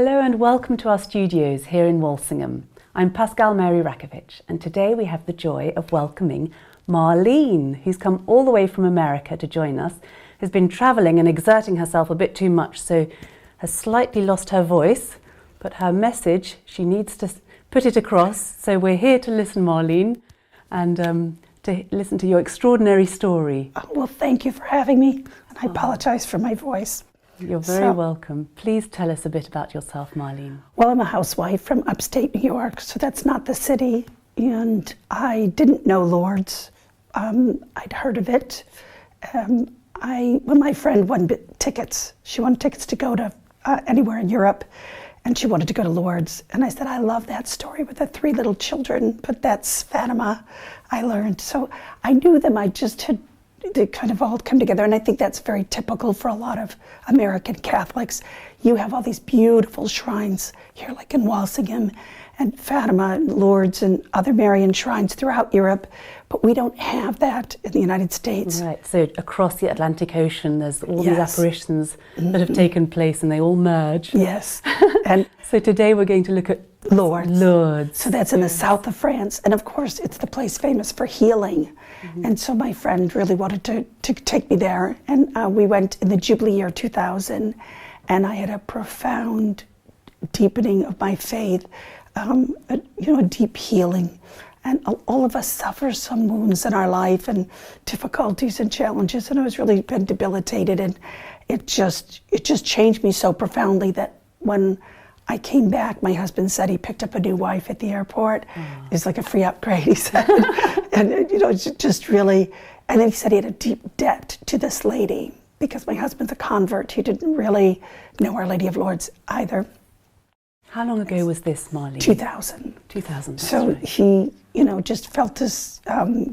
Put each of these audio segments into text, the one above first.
Hello and welcome to our studios here in Walsingham. I'm Pascal Mary Rakovich, and today we have the joy of welcoming Marlene, who's come all the way from America to join us, has been travelling and exerting herself a bit too much, so has slightly lost her voice, but her message, she needs to put it across. So we're here to listen, Marlene, and to listen to your extraordinary story. Oh, well, thank you for having me, and I apologize for my voice. You're very welcome. Please tell us a bit about yourself, Marlene. Well, I'm a housewife from upstate New York, so that's not the city, and I didn't know Lourdes. I'd heard of it. When my friend won tickets, she won tickets to go to anywhere in Europe, and she wanted to go to Lourdes. And I said, I love that story with the 3 little children, but that's Fatima, I learned. So I knew them, they kind of all come together, and I think that's very typical for a lot of American Catholics. You have all these beautiful shrines here, like in Walsingham, and Fatima, and Lourdes, and other Marian shrines throughout Europe, but we don't have that in the United States. Right, so across the Atlantic Ocean, there's all these apparitions that have taken place, and they all merge. Yes. And so today we're going to look at Lourdes. So that's in the south of France, and of course it's the place famous for healing. And so my friend really wanted to take me there, and we went in the Jubilee year 2000, and I had a profound deepening of my faith, a deep healing. And all of us suffer some wounds in our life and difficulties and challenges, and I was really been debilitated, and it just changed me so profoundly that when I came back, my husband said he picked up a new wife at the airport. It's like a free upgrade, he said. And just really, and then he said he had a deep debt to this lady because my husband's a convert. He didn't really know Our Lady of Lourdes either. How long ago was this, Marlene? 2000. 2000. So he, just felt this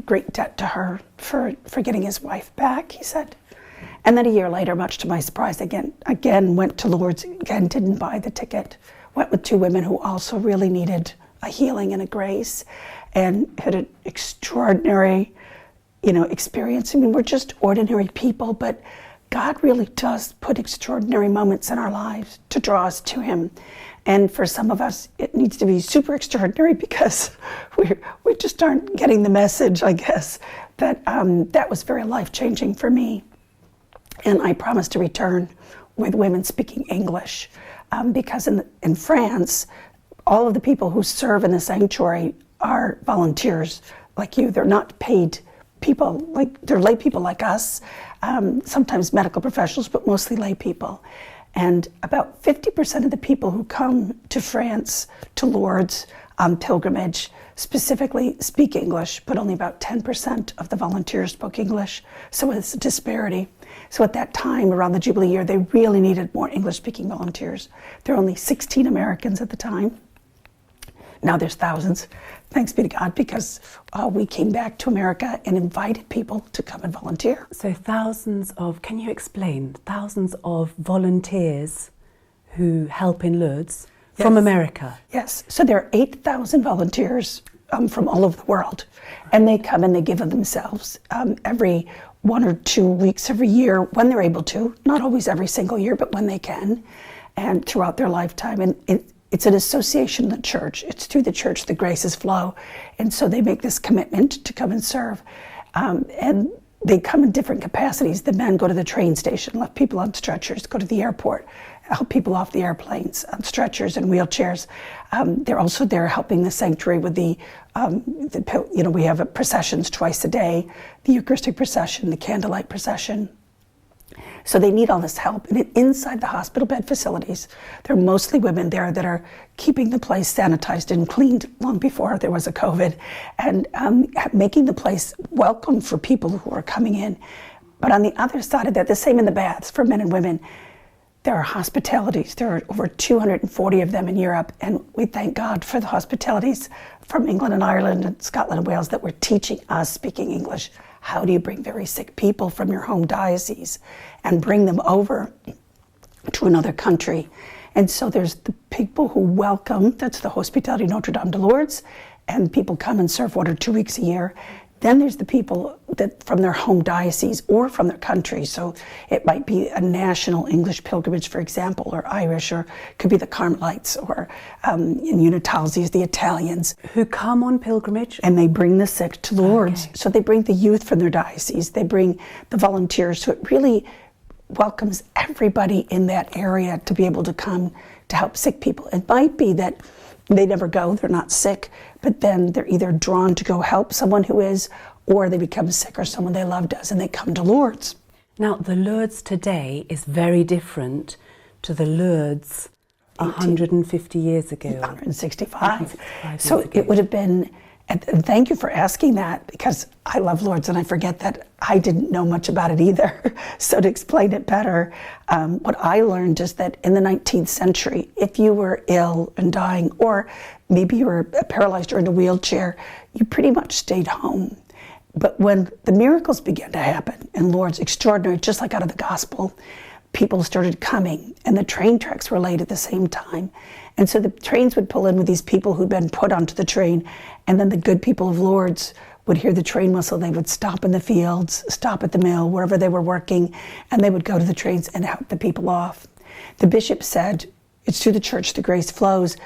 great debt to her for getting his wife back, he said. And then a year later, much to my surprise, again went to Lourdes, again didn't buy the ticket, went with 2 women who also really needed a healing and a grace, and had an extraordinary, experience. I mean, we're just ordinary people, but God really does put extraordinary moments in our lives to draw us to Him. And for some of us, it needs to be super extraordinary because we just aren't getting the message, I guess. But that was very life-changing for me. And I promised to return with women speaking English because in France, all of the people who serve in the sanctuary are volunteers like you. They're not paid people, they're lay people like us, sometimes medical professionals, but mostly lay people. And about 50% of the people who come to France, to Lourdes on pilgrimage, specifically speak English, but only about 10% of the volunteers spoke English. So it's a disparity. So at that time, around the Jubilee year, they really needed more English-speaking volunteers. There were only 16 Americans at the time. Now there's thousands, thanks be to God, because we came back to America and invited people to come and volunteer. So can you explain, thousands of volunteers who help in Lourdes from America? Yes, so there are 8,000 volunteers from all over the world, and they come and they give of themselves every 1 or 2 weeks every year when they're able to, not always every single year, but when they can, and throughout their lifetime. And it's an association of the church. It's through the church the graces flow. And so they make this commitment to come and serve. And they come in different capacities. The men go to the train station, lift people on stretchers, go to the airport, help people off the airplanes on stretchers and wheelchairs. They're also there helping the sanctuary with we have processions twice a day, the Eucharistic procession, the candlelight procession. So they need all this help. And inside the hospital bed facilities, there are mostly women there that are keeping the place sanitized and cleaned long before there was a COVID, and making the place welcome for people who are coming in. But on the other side of that, the same in the baths for men and women, there are hospitalities. There are over 240 of them in Europe, and we thank God for the hospitalities from England and Ireland and Scotland and Wales that were teaching us speaking English. How do you bring very sick people from your home diocese and bring them over to another country? And so there's the people who welcome, that's the Hospitality Notre Dame de Lourdes, and people come and serve 1 or 2 weeks a year. Then there's the people that from their home diocese or from their country. So it might be a national English pilgrimage, for example, or Irish, or it could be the Carmelites, or in Unitalsi's, the Italians. Who come on pilgrimage? And they bring the sick to Lourdes. Okay. So they bring the youth from their diocese. They bring the volunteers. So it really welcomes everybody in that area to be able to come to help sick people. It might be that they never go, they're not sick, but then they're either drawn to go help someone who is, or they become sick or someone they love does, and they come to Lourdes. Now, the Lourdes today is very different to the Lourdes 150 years ago. 165. So it would have been, and thank you for asking that, because I love Lourdes and I forget that I didn't know much about it either. So to explain it better, what I learned is that in the 19th century, if you were ill and dying, or maybe you were paralyzed or in a wheelchair, you pretty much stayed home. But when the miracles began to happen in Lourdes, extraordinary, just like out of the gospel, people started coming, and the train tracks were laid at the same time. And so the trains would pull in with these people who'd been put onto the train, and then the good people of Lourdes would hear the train whistle. They would stop in the fields, stop at the mill, wherever they were working, and they would go to the trains and help the people off. The bishop said, it's through the church the grace flows.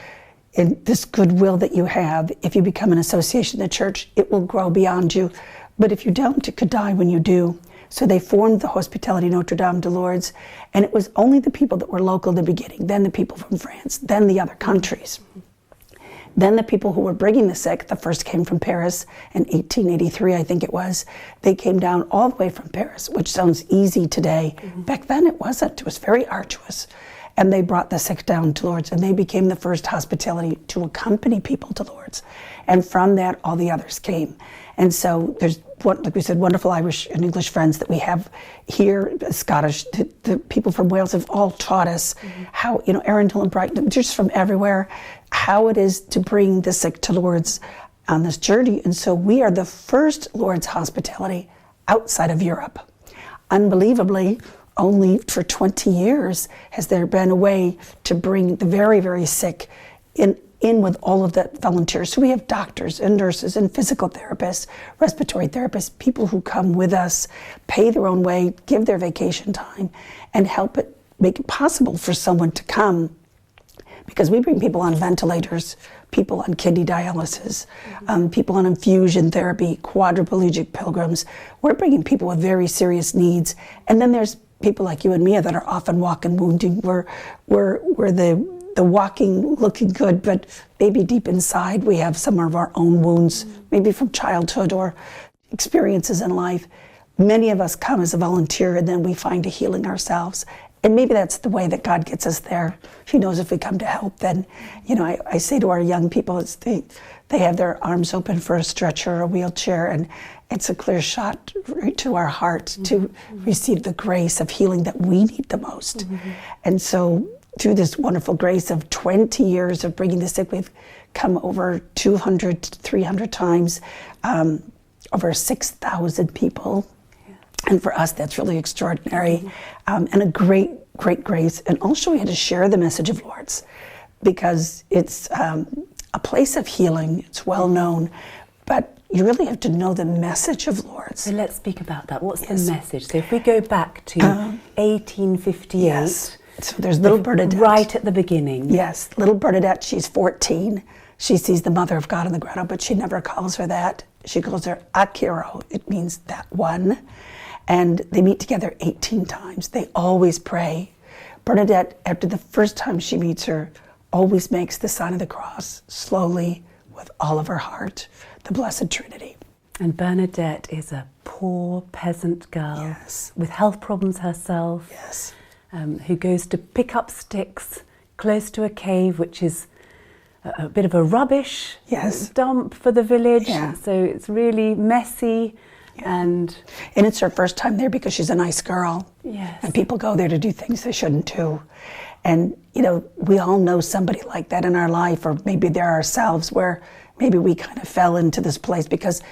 In this goodwill that you have, if you become an association of the church, it will grow beyond you. But if you don't, it could die when you do. So they formed the Hospitality Notre Dame de Lourdes, and it was only the people that were local in the beginning, then the people from France, then the other countries. Then the people who were bringing the sick, the first came from Paris in 1883, I think it was. They came down all the way from Paris, which sounds easy today. Back then it wasn't. It was very arduous. And they brought the sick down to Lourdes, and they became the first hospitality to accompany people to Lourdes. And from that, all the others came. And so there's, like we said, wonderful Irish and English friends that we have here, Scottish, the people from Wales have all taught us how, Arundel and Brighton, just from everywhere, how it is to bring the sick to Lourdes on this journey. And so we are the first Lourdes hospitality outside of Europe. Unbelievably, only for 20 years has there been a way to bring the very, very sick in with all of the volunteers. So we have doctors and nurses and physical therapists, respiratory therapists, people who come with us, pay their own way, give their vacation time, and help it make it possible for someone to come. Because we bring people on ventilators, people on kidney dialysis, people on infusion therapy, quadriplegic pilgrims. We're bringing people with very serious needs. And then there's people like you and Mia that are often walking wounded. We're the walking, looking good, but maybe deep inside we have some of our own wounds, maybe from childhood or experiences in life. Many of us come as a volunteer, and then we find a healing ourselves. And maybe that's the way that God gets us there. He knows if we come to help, then, I say to our young people, they have their arms open for a stretcher or a wheelchair, and it's a clear shot right to our heart to receive the grace of healing that we need the most. And so through this wonderful grace of 20 years of bringing the sick, we've come over 200, 300 times, over 6,000 people. And for us, that's really extraordinary, and a great, great grace. And also we had to share the message of Lourdes, because it's a place of healing. It's well known, but you really have to know the message of Lourdes. So let's speak about that. What's the message? So if we go back to 1858. Yes. So there's little Bernadette. Right at the beginning. Yes, little Bernadette, she's 14. She sees the Mother of God in the grotto, but she never calls her that. She calls her Akiro. It means that one. And they meet together 18 times. They always pray. Bernadette, after the first time she meets her, always makes the sign of the cross, slowly, with all of her heart, the Blessed Trinity. And Bernadette is a poor peasant girl with health problems herself, who goes to pick up sticks close to a cave, which is a bit of a rubbish dump for the village. So it's really messy. And it's her first time there because she's a nice girl. And people go there to do things they shouldn't do. And, we all know somebody like that in our life, or maybe they're ourselves, where maybe we kind of fell into this place, because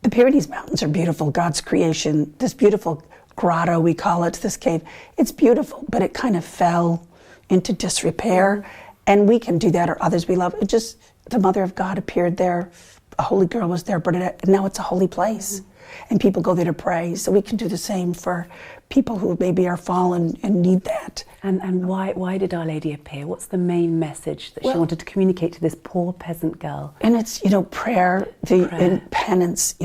the Pyrenees Mountains are beautiful, God's creation, this beautiful grotto, we call it, this cave. It's beautiful, but it kind of fell into disrepair. And we can do that, or others we love. The Mother of God appeared there a holy girl was there, Bernadette, and now it's a holy place. And people go there to pray. So we can do the same for people who maybe are fallen and need that. And why did Our Lady appear? What's the main message that she wanted to communicate to this poor peasant girl? And it's, prayer, and penance.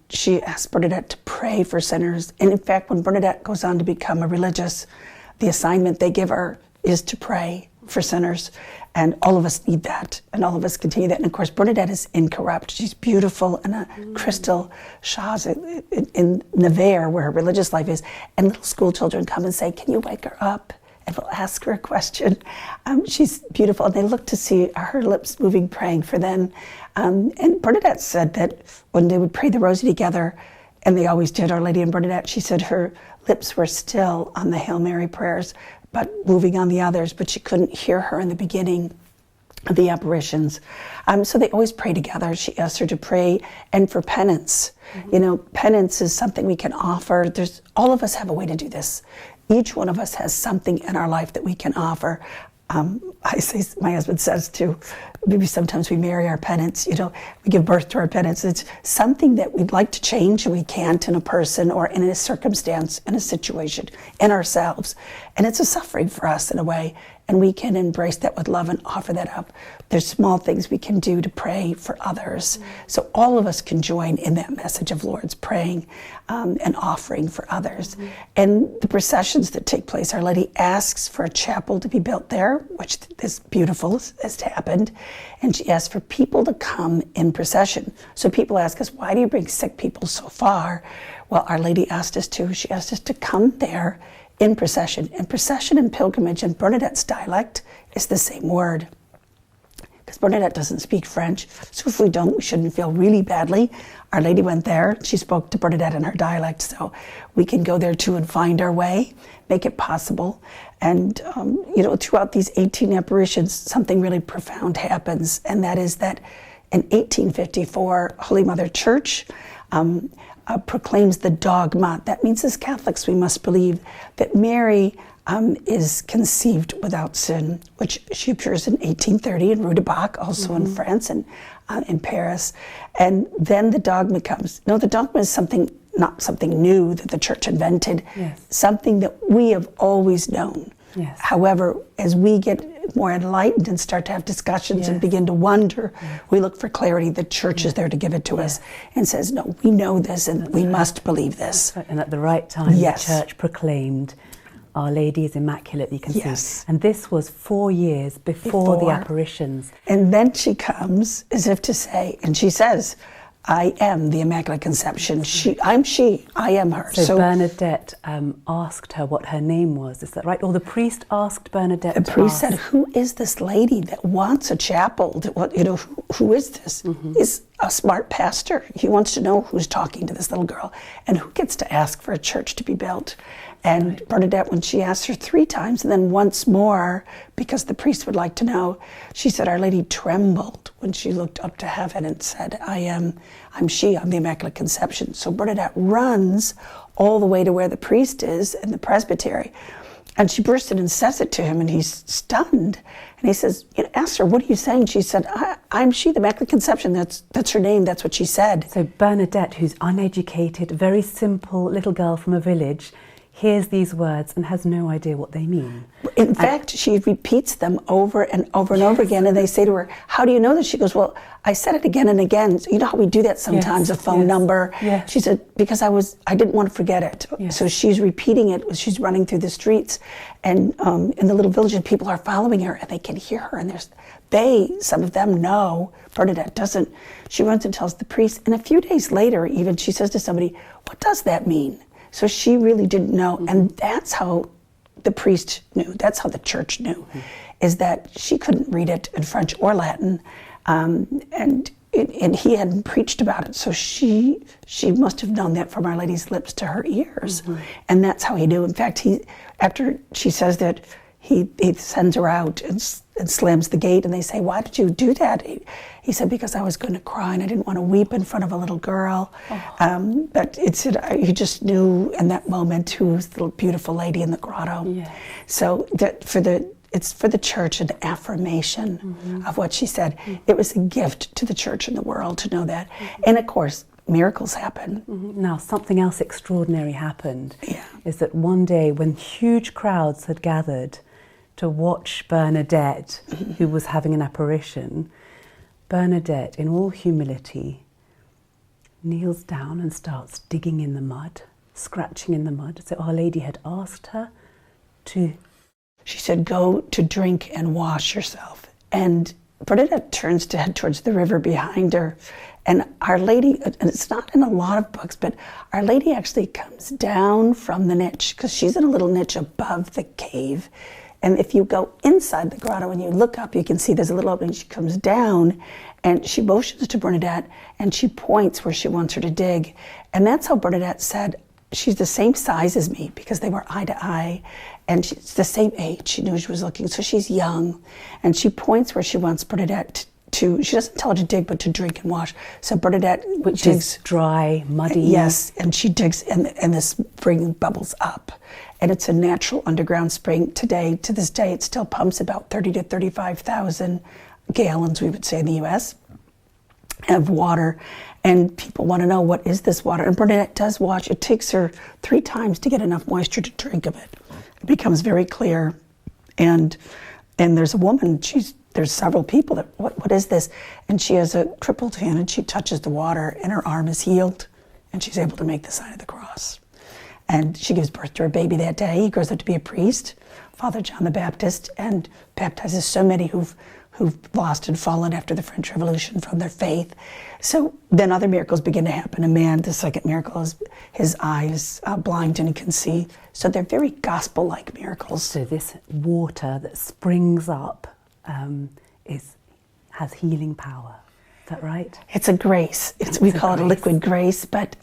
She asked Bernadette to pray for sinners. And in fact, when Bernadette goes on to become a religious, the assignment they give her is to pray for sinners. And all of us need that, and all of us continue that. And of course, Bernadette is incorrupt. She's beautiful in a crystal chase in Nevers, where her religious life is. And little school children come and say, "Can you wake her up?" And we'll ask her a question. She's beautiful, and they look to see her lips moving, praying for them. And Bernadette said that when they would pray the Rosary together, and they always did, Our Lady and Bernadette, she said her lips were still on the Hail Mary prayers, but moving on the others, but she couldn't hear her in the beginning of the apparitions. So they always pray together. She asked her to pray and for penance. Penance is something we can offer. All of us have a way to do this. Each one of us has something in our life that we can offer. My husband says too, maybe sometimes we marry our penance, we give birth to our penance. It's something that we'd like to change and we can't in a person or in a circumstance, in a situation, in ourselves. And it's a suffering for us in a way. And we can embrace that with love and offer that up. There's small things we can do to pray for others. So all of us can join in that message of Lourdes, praying and offering for others. And the processions that take place, Our Lady asks for a chapel to be built there, which is beautiful, has happened. And she asks for people to come in procession. So people ask us, why do you bring sick people so far? Well, Our Lady asked us to. She asked us to come there in procession. And procession and pilgrimage in Bernadette's dialect is the same word. Because Bernadette doesn't speak French, so if we don't, we shouldn't feel really badly. Our Lady went there, she spoke to Bernadette in her dialect, so we can go there too and find our way, make it possible. And, throughout these 18 apparitions, something really profound happens, and that is that in 1854, Holy Mother Church proclaims the dogma. That means as Catholics we must believe that Mary is conceived without sin, which she appears in 1830 in Rue de Bac, also in France and in Paris. And then the dogma comes. No, the dogma is not something new that the Church invented, something that we have always known. Yes. However, as we get more enlightened and start to have discussions and begin to wonder, we look for clarity. The Church is there to give it to us and says, no, we know this and we must believe this. And at the right time, the Church proclaimed Our Lady is Immaculately Conceived. And this was 4 years before the apparitions. And then she comes as if to say, and she says, I am the Immaculate Conception. I am her. So Bernadette asked her what her name was, is that right? Or the priest asked Bernadette The priest said, who is this lady that wants a chapel? Who is this? He's a smart pastor. He wants to know who's talking to this little girl and who gets to ask for a church to be built. And Bernadette, when she asked her 3 times and then once more, because the priest would like to know, she said, Our Lady trembled when she looked up to heaven and said, I'm the Immaculate Conception. So Bernadette runs all the way to where the priest is in the presbytery. And she burst in and says it to him, and he's stunned. And he says, asked her, what are you saying? She said, I'm she, the Immaculate Conception. That's her name. That's what she said. So Bernadette, who's uneducated, very simple little girl from a village, hears these words and has no idea what they mean. In fact, she repeats them over and over and over again, and they say to her, how do you know this? She goes, well, I said it again and again. So you know how we do that sometimes, a phone number? She said, because I didn't want to forget it. So she's repeating it as she's running through the streets, and in the little village, and people are following her, and they can hear her, and some of them know. Bernadette doesn't. She runs and tells the priest, and a few days later, even, she says to somebody, what does that mean? So she really didn't know, and that's how the priest knew, that's how the Church knew, is that she couldn't read it in French or Latin, and he hadn't preached about it, so she must have known that from Our Lady's lips to her ears, and that's how he knew. In fact, after she says that, he sends her out and slams the gate, and they say, why did you do that? He said, because I was going to cry and I didn't want to weep in front of a little girl. But he just knew in that moment who's the beautiful lady in the grotto. So that for the it's for the church, an affirmation of what she said. It was a gift to the church and the world to know that. And of course, miracles happen. Now, something else extraordinary happened. Yeah. Is that one day when huge crowds had gathered to watch Bernadette, who was having an apparition, Bernadette, in all humility, kneels down and starts digging in the mud, scratching in the mud. So Our Lady had asked her to... She said, go to drink and wash yourself. And Bernadette turns to head towards the river behind her. And Our Lady, and it's not in a lot of books, but Our Lady actually comes down from the niche, because she's in a little niche above the cave. And if you go inside the grotto and you look up, you can see there's a little opening. She comes down and she motions to Bernadette and she points where she wants her to dig. And that's how Bernadette said, she's the same size as me, because they were eye to eye, and she's the same age. She knew she was looking, so she's young. And she points where she wants Bernadette to, she doesn't tell her to dig, but to drink and wash. So Bernadette Which digs, is dry, muddy. Yes, and she digs, and the spring bubbles up. And it's a natural underground spring. Today, to this day, it still pumps about 30 to 35,000 gallons, we would say, in the U.S. of water. And people want to know, what is this water? And Bernadette does wash. It takes her 3 times to get enough moisture to drink of it. It becomes very clear. And there's a woman, there's several people that, what is this? And she has a crippled hand, and she touches the water, and her arm is healed, and she's able to make the sign of the cross. And she gives birth to her baby that day. He grows up to be a priest, Father John the Baptist, and baptizes so many who've lost and fallen after the French Revolution from their faith. So then other miracles begin to happen. A man, the second miracle, is his eyes blind and he can see. So they're very gospel-like miracles. So this water that springs up has healing power. Is that right? It's a grace. We call it a liquid grace, but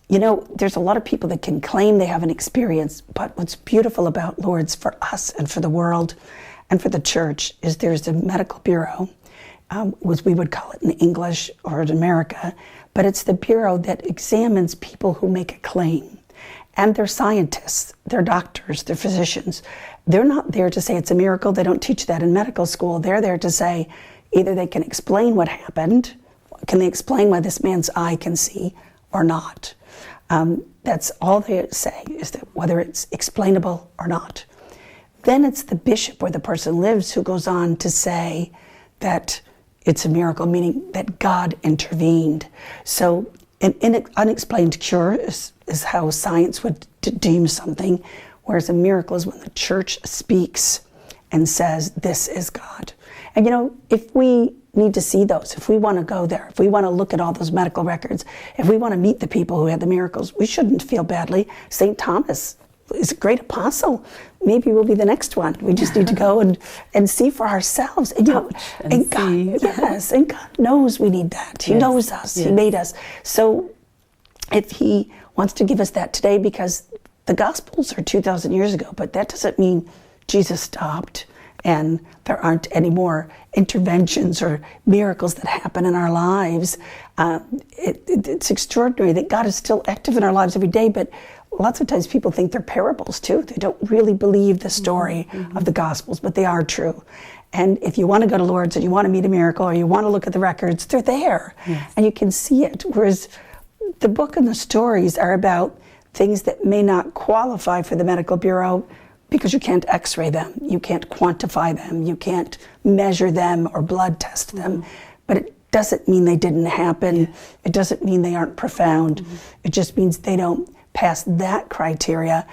you know, there's a lot of people that can claim they have an experience, but what's beautiful about Lourdes for us and for the world and for the church is there's a medical bureau, as we would call it in English or in America, but it's the bureau that examines people who make a claim. And they're scientists, they're doctors, they're physicians. They're not there to say it's a miracle. They don't teach that in medical school. They're there to say either they can explain what happened, can they explain why this man's eye can see or not. That's all they say, is that whether it's explainable or not. Then it's the bishop where the person lives who goes on to say that it's a miracle, meaning that God intervened. So an unexplained cure is how science would deem something, whereas a miracle is when the church speaks and says, this is God. And you know, if we need to see those, if we want to go there, if we want to look at all those medical records, if we want to meet the people who had the miracles, we shouldn't feel badly. St. Thomas is a great apostle. Maybe we'll be the next one. We just need to go and see for ourselves. And, you know, and God, yes, and God knows we need that. He knows us. He made us. So if he wants to give us that today, because the Gospels are 2,000 years ago, but that doesn't mean Jesus stopped and there aren't any more interventions or miracles that happen in our lives. It's extraordinary that God is still active in our lives every day, but lots of times people think they're parables too. They don't really believe the story of the Gospels, but they are true. And if you want to go to Lourdes and you want to meet a miracle or you want to look at the records, they're there. Yes. And you can see it. Whereas the book and the stories are about things that may not qualify for the medical bureau because you can't x-ray them, you can't quantify them, you can't measure them or blood test them. But it doesn't mean they didn't happen. It doesn't mean they aren't profound. It just means they don't pass that criteria.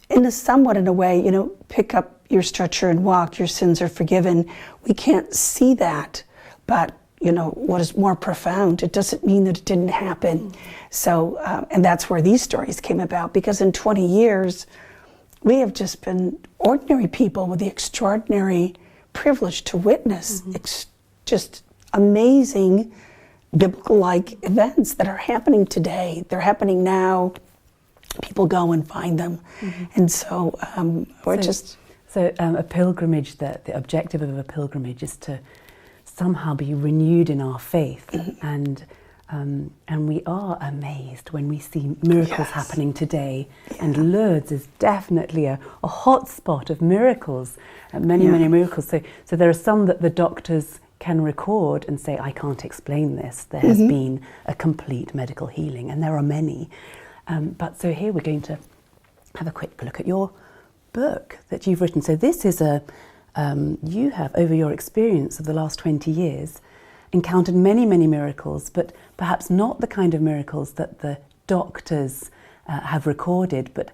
In a way, you know, pick up your stretcher and walk, your sins are forgiven. We can't see that, but you know, what is more profound, it doesn't mean that it didn't happen. So, and that's where these stories came about, because in 20 years, we have just been ordinary people with the extraordinary privilege to witness just amazing biblical-like events that are happening today. They're happening now. People go and find them. And so we're just... So a pilgrimage, the objective of a pilgrimage is to somehow be renewed in our faith. And And we are amazed when we see miracles Yes. happening today. And Lourdes is definitely a hot spot of miracles, many miracles. So there are some that the doctors can record and say, I can't explain this. There has been a complete medical healing, and there are many. But so here we're going to have a quick look at your book that you've written. So this is you have, over your experience of the last 20 years, encountered many miracles, but perhaps not the kind of miracles that the doctors have recorded, but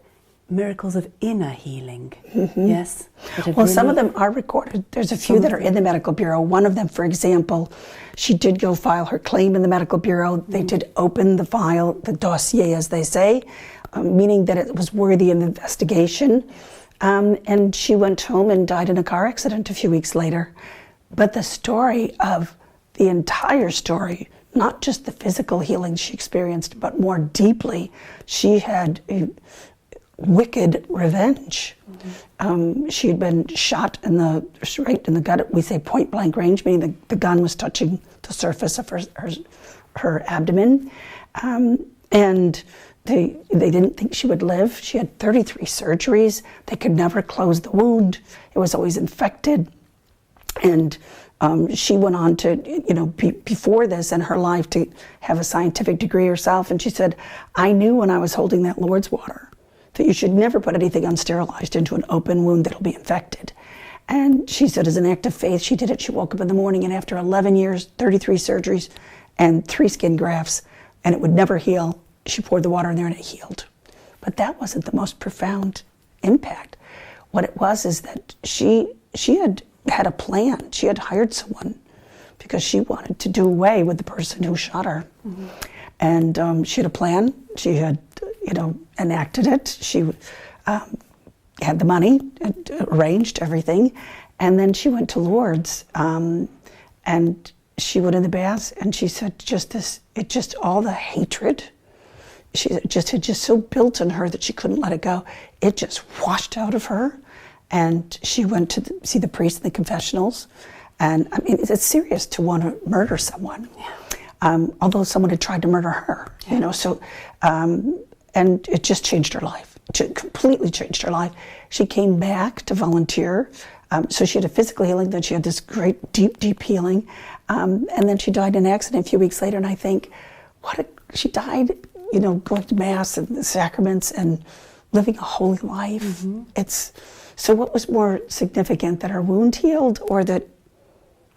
miracles of inner healing. Yes? Well, some of them are recorded. There's a few that are in the Medical Bureau. One of them, for example, she did go file her claim in the Medical Bureau. They did open the file, the dossier, as they say, meaning that it was worthy of investigation. And she went home and died in a car accident a few weeks later. But the story of the entire story, not just the physical healing she experienced, but more deeply, she had a wicked revenge. She had been shot right in the gut. We say point blank range, meaning the gun was touching the surface of her abdomen. And they didn't think she would live. She had 33 surgeries. They could never close the wound. It was always infected. And she went on to, before this in her life, to have a scientific degree herself. And she said, I knew when I was holding that Lourdes water that you should never put anything unsterilized into an open wound that'll be infected. And she said, as an act of faith, she did it. She woke up in the morning, and after 11 years, 33 surgeries, and 3 skin grafts, and it would never heal, she poured the water in there and it healed. But that wasn't the most profound impact. What it was is that she had a plan. She had hired someone because she wanted to do away with the person who shot her. And she had a plan. She had, enacted it. She had the money, arranged everything. And then she went to Lourdes, and she went in the baths, and she said all the hatred, had just so built in her that she couldn't let it go. It just washed out of her. And she went to see the priest in the confessionals. And I mean, it's serious to want to murder someone. Although someone had tried to murder her, and it just changed her life. It completely changed her life. She came back to volunteer. So she had a physical healing, then she had this great, deep healing. And then she died in an accident a few weeks later. And I think, she died, going to Mass and the sacraments and living a holy life. So what was more significant, that her wound healed, or that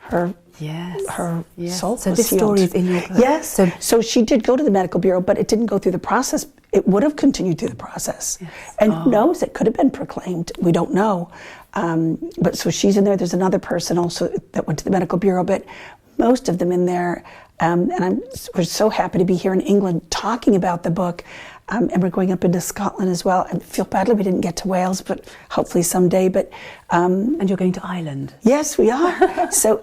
her soul so was this healed? story is in your book. Yes. So she did go to the Medical Bureau, but it didn't go through the process. It would have continued through the process. Yes. And who knows, it could have been proclaimed. We don't know. But so she's in there. There's another person also that went to the Medical Bureau, but most of them in there. And we're so happy to be here in England talking about the book. And we're going up into Scotland as well. I feel badly we didn't get to Wales, but hopefully someday. But and you're going to Ireland. Yes, we are.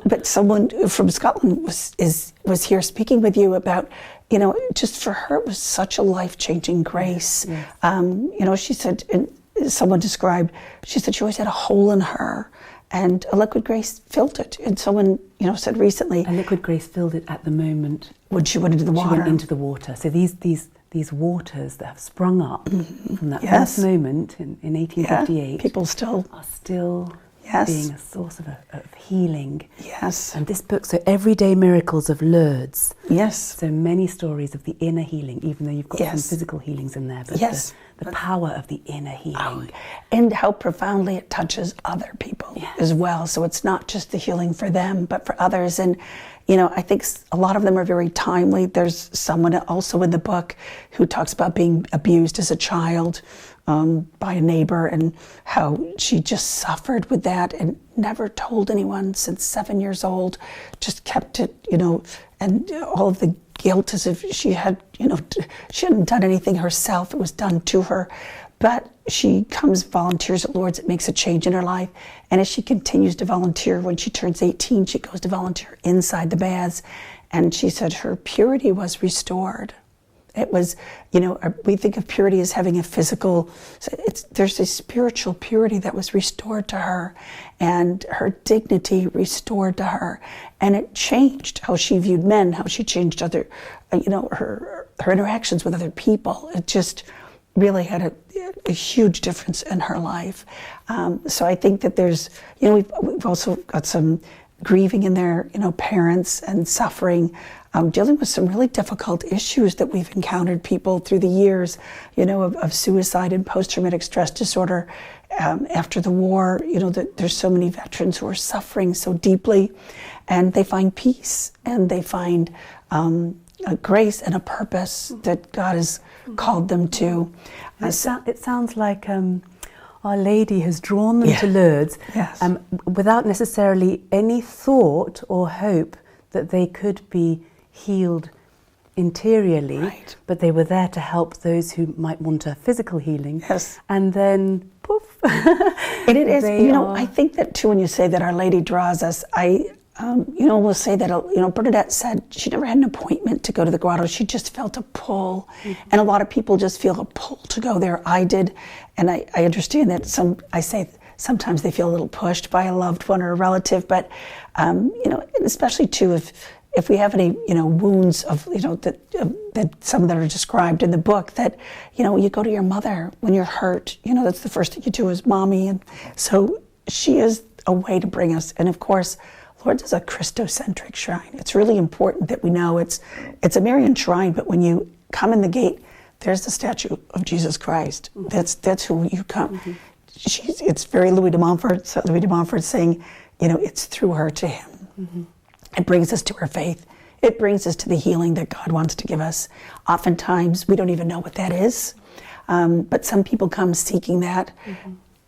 But someone from Scotland was here speaking with you about, just for her it was such a life-changing grace. Yes. She said, someone described, she said she always had a hole in her, and a liquid grace filled it. And someone, said recently, a liquid grace filled it at the moment when she went into the water. She went into the water. So these waters that have sprung up from that first moment in 1858, people are still being a source of healing. Yes. And this book, so Everyday Miracles of Lourdes. Yes. So many stories of the inner healing, even though you've got some physical healings in there, but the power of the inner healing. And how profoundly it touches other people as well. So it's not just the healing for them, but for others. And I think a lot of them are very timely. There's someone also in the book who talks about being abused as a child by a neighbor, and how she just suffered with that and never told anyone since 7 years old, just kept it, and all of the guilt as if she had, she hadn't done anything herself. It was done to her. But she volunteers at Lourdes. It makes a change in her life. And as she continues to volunteer, when she turns 18, she goes to volunteer inside the baths. And she said her purity was restored. It was, we think of purity as having a physical, there's a spiritual purity that was restored to her, and her dignity restored to her. And it changed how she viewed men, how she changed other, her interactions with other people. It just really had a huge difference in her life. So I think that there's, we've also got some grieving in there, parents and suffering, dealing with some really difficult issues that we've encountered, people through the years, of suicide and post-traumatic stress disorder. After the war, there's so many veterans who are suffering so deeply, and they find peace, and they find a grace and a purpose that God has called them to. It sounds like Our Lady has drawn them to Lourdes, without necessarily any thought or hope that they could be healed interiorly, but they were there to help those who might want a physical healing. Yes. And then, poof. And it is, I think that too, when you say that Our Lady draws us, we'll say that, Bernadette said she never had an appointment to go to the grotto. She just felt a pull. And a lot of people just feel a pull to go there. I did. And I understand that sometimes they feel a little pushed by a loved one or a relative, but, especially too, if we have any, wounds of, that some that are described in the book, that, you go to your mother when you're hurt, that's the first thing you do is mommy. And so she is a way to bring us. And of course, Lourdes is a Christocentric shrine. It's really important that we know it's a Marian shrine, but when you come in the gate, there's the statue of Jesus Christ. That's who you come. It's very Louis de Montfort. So Louis de Montfort saying, it's through her to him. It brings us to her faith. It brings us to the healing that God wants to give us. Oftentimes, we don't even know what that is, but some people come seeking that.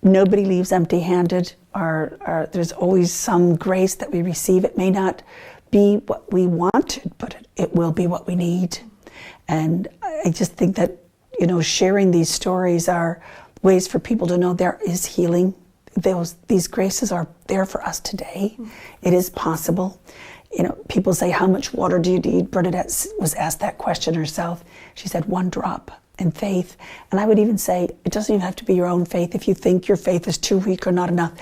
Nobody leaves empty-handed. There's always some grace that we receive. It may not be what we wanted, but it will be what we need. And I just think that, sharing these stories are ways for people to know there is healing. These graces are there for us today. It is possible. People say, how much water do you need? Bernadette was asked that question herself. She said, 1 drop. And faith. And I would even say, it doesn't even have to be your own faith. If you think your faith is too weak or not enough,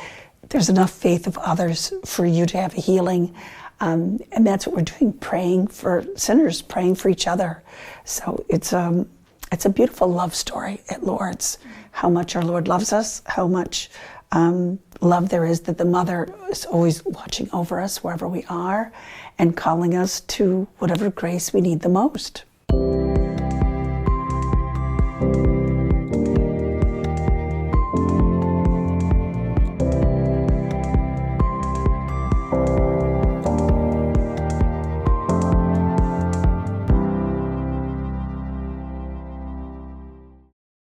there's enough faith of others for you to have a healing. And that's what we're doing, praying for sinners, praying for each other. So it's a beautiful love story at Lourdes, how much our Lord loves us, how much love there is that the Mother is always watching over us wherever we are and calling us to whatever grace we need the most.